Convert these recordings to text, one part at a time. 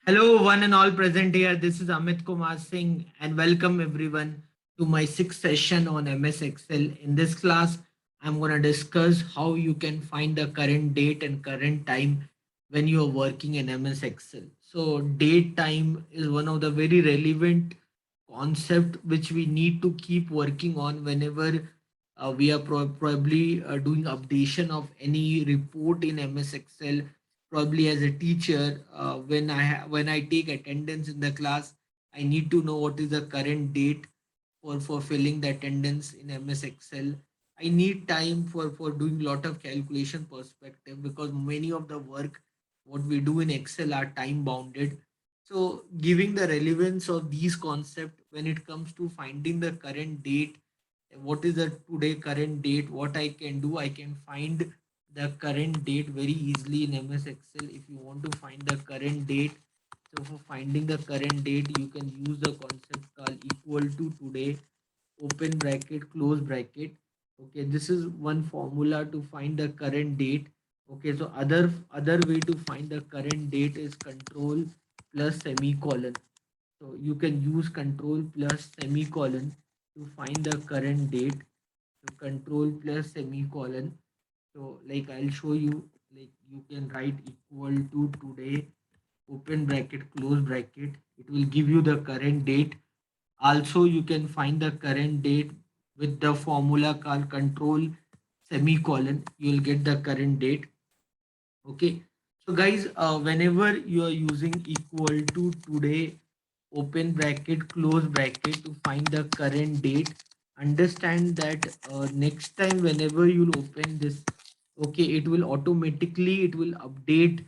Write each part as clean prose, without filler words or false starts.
Hello, one and all present here. This is Amit Kumar Singh, and welcome everyone to my sixth session on MS Excel. In this class, I'm going to discuss how you can find the current date and current time when you are working in MS Excel. So, date time is one of the very relevant concept which we need to keep working on whenever we are probably doing updation of any report in MS Excel. Probably as a teacher, when I take attendance in the class, I need to know what is the current date for filling the attendance in MS Excel. I need time for doing lot of calculation perspective, because many of the work what we do in Excel are time bounded. So giving the relevance of these concepts when it comes to finding the current date, what is the today current date, what I can do, I can find the current date very easily in MS Excel. If you want to find the current date, so for finding the current date, you can use the concept called equal to today, open bracket, close bracket. Okay, this is one formula to find the current date. Okay, so other way to find the current date is control plus semicolon. So you can use control plus semicolon to find the current date. So control plus semicolon. So like I'll show you, like you can write equal to today, open bracket, close bracket. It will give you the current date. Also, you can find the current date with the formula called control semicolon. You will get the current date. Okay. So guys, whenever you are using equal to today, open bracket, close bracket to find the current date, understand that next time whenever you'll open this, okay, it will update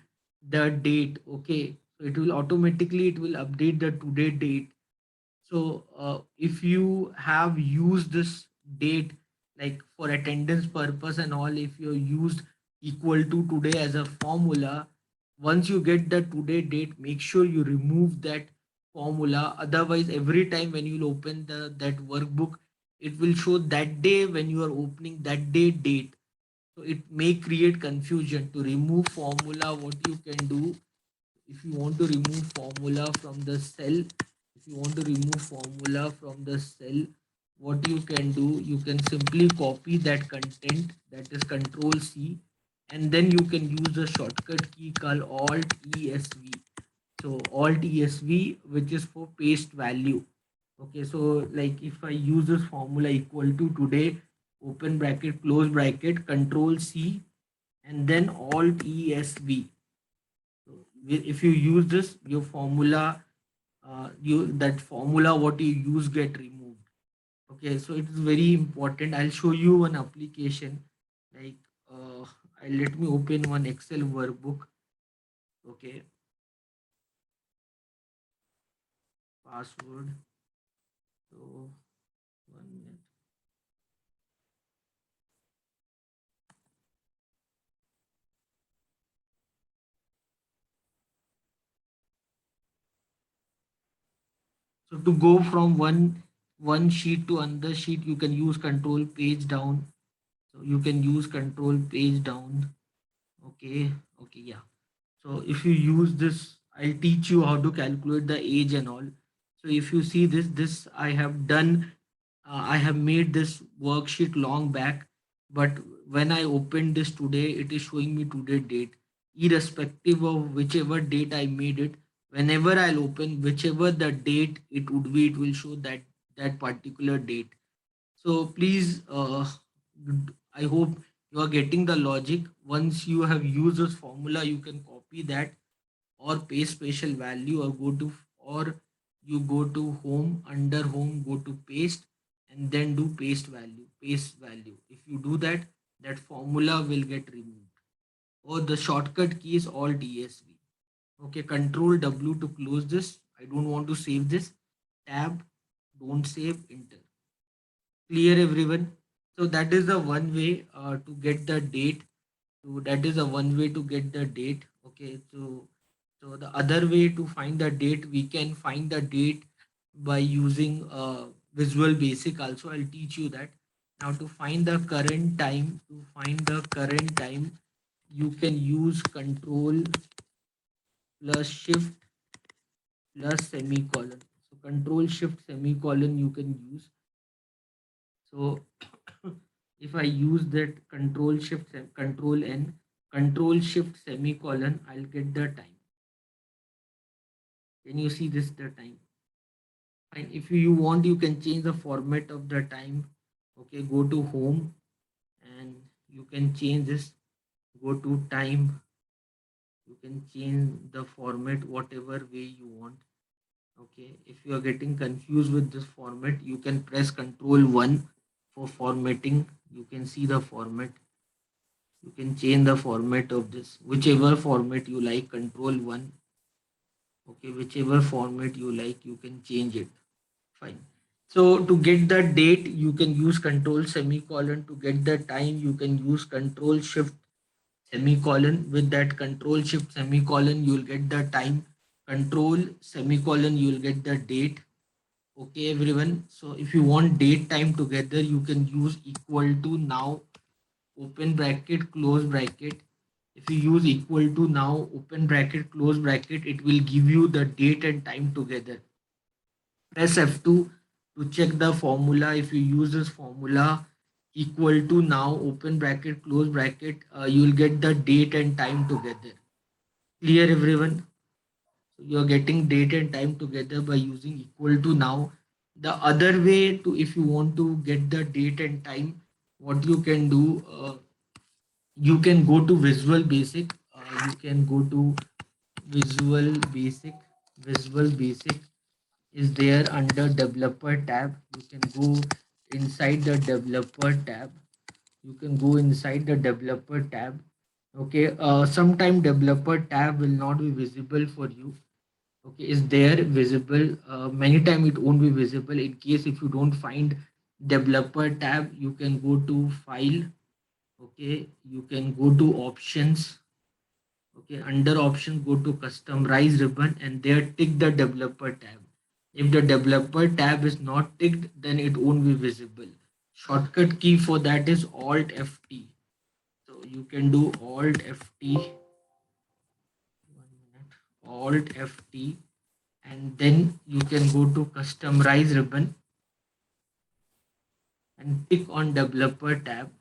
the date. Okay. So it will update the today date. So if you have used this date like for attendance purpose and all, if you used equal to today as a formula, once you get the today date, make sure you remove that formula. Otherwise, every time when you will open that workbook, it will show that day when you are opening that day date. So it may create confusion. To remove formula, what you can do, if you want to remove formula from the cell, if you want to remove formula from the cell, what you can do, you can simply copy that content, that is control C, and then you can use a shortcut key called alt esv. So alt esv, which is for paste value. Okay, so like if I use this formula equal to today, open bracket, close bracket, control C, and then alt esv. So if you use this, your formula, you that formula what you use get removed. Okay, so it is very important. I'll show you one application. Like, let me open one Excel workbook. Okay, password. So 1 minute. So to go from one sheet to another sheet, you can use control page down. So you can use control page down. Okay, okay, yeah. So if you use this, I'll teach you how to calculate the age and all. So if you see this I have done, I have made this worksheet long back, but when I opened this today, it is showing me today date. Irrespective of whichever date I made it, whenever I'll open whichever the date it would be, it will show that particular date. So please, I hope you are getting the logic. Once you have used this formula, you can copy that or paste special value, or you go to home, under home, go to paste, and then do paste value. If you do that, that formula will get removed. Or the shortcut key is alt ESV. Okay, control W to close this. I don't want to save this. Tab, don't save, enter. Clear everyone? So that is the one way to get the date. So that is the one way to get the date. Okay, so the other way to find the date, we can find the date by using Visual Basic. Also, I'll teach you that. Now to find the current time, you can use Control plus Shift plus semicolon. So control shift semicolon you can use. So if I use that control shift control n control shift semicolon, I'll get the time. Can you see this the time? Fine. If you want, you can change the format of the time. Okay, go to home and you can change this. Go to time. You can change the format whatever way you want. Okay, if you are getting confused with this format, you can press Control 1 for formatting. You can see the format. You can change the format of this, whichever format you like. Control 1. Okay, whichever format you like, you can change it. Fine. So to get the date, you can use control semicolon. To get the time, you can use control shift semicolon. With that control shift semicolon, you will get the time. Control semicolon, you will get the date. Okay, everyone. So if you want date time together, you can use equal to now, open bracket, close bracket. If you use equal to now, open bracket, close bracket, it will give you the date and time together. Press F2 to check the formula. If you use this formula equal to now, open bracket, close bracket, you will get the date and time together. Clear, everyone? So you are getting date and time together by using equal to now. The other way to, if you want to get the date and time, what you can do, you can go to Visual Basic. You can go to Visual Basic. Visual Basic is there under Developer tab. You can go inside the Developer tab. You can go inside the Developer tab. Okay, sometime Developer tab will not be visible for you. Okay, is there visible? Many time it won't be visible. In case if you don't find Developer tab, you can go to File. Okay, you can go to Options. Okay, under Option, go to Customize ribbon and there tick the Developer tab. If the Developer tab is not ticked, then it won't be visible. Shortcut key for that is Alt FT. So you can do Alt FT. 1 minute. Alt FT, and then you can go to Customize ribbon and tick on Developer tab.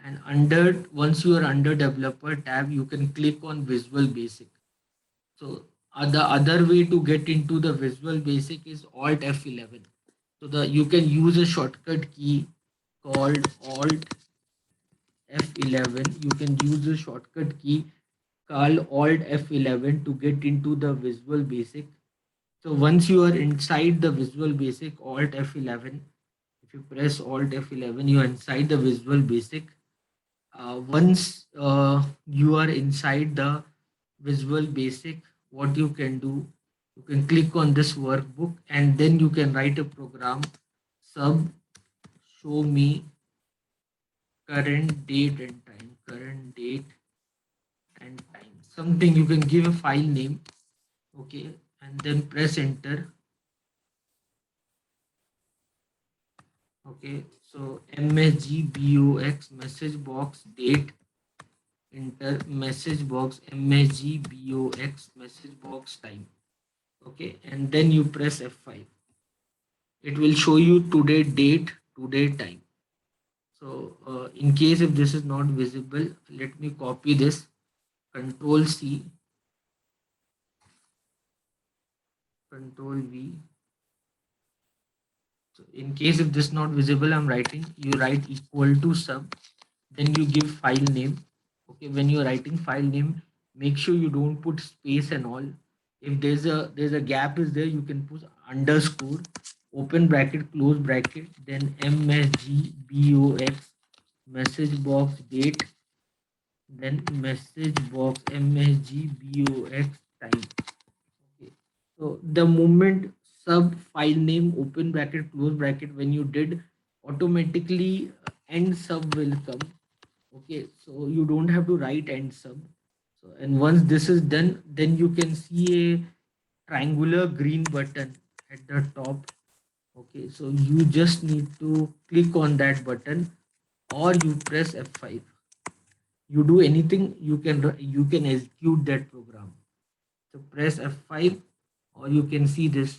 And under, once you are under Developer tab, you can click on Visual Basic. So the other way to get into the Visual Basic is Alt F11. So you can use a shortcut key called Alt F11. You can use a shortcut key called Alt F11 to get into the Visual Basic. So once you are inside the Visual Basic, Alt F11, if you press Alt F11, you are inside the Visual Basic. Once you are inside the Visual Basic, what you can do, you can click on this workbook and then you can write a program, sub show me current date and time, current date and time. Something you can give a file name, okay, and then press enter. Okay, so msgbox message box date, enter message box msgbox message box time. Okay, and then you press F5. It will show you today date, today time. So in case if this is not visible, let me copy this, Control C, Control V. So in case if this is not visible, I'm writing, you write equal to sub, then you give file name. Okay, when you're writing file name, make sure you don't put space and all. If there's a gap is there, you can put underscore, open bracket, close bracket, then msgbox message box date, then message box msgbox time. Okay, so the moment sub file name, open bracket, close bracket, when you did, automatically end sub will come. Okay, so you don't have to write end sub. So, and once this is done, then you can see a triangular green button at the top. Okay, so you just need to click on that button or you press F5. You do anything, you can execute that program. So press F5 or you can see this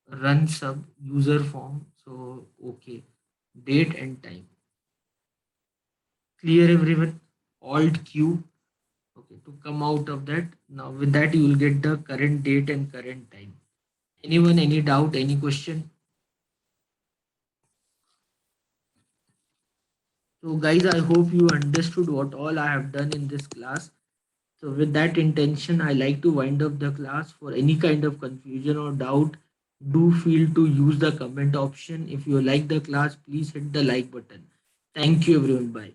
run sub user form. So, okay, date and time. Clear everyone? Alt Q. Okay, to come out of that. Now with that you will get the current date and current time. Anyone, any doubt, any question? So guys, I hope you understood what all I have done in this class. So with that intention, I like to wind up the class. For any kind of confusion or doubt, do feel to use the comment option. If you like the class, please hit the like button. Thank you everyone. Bye.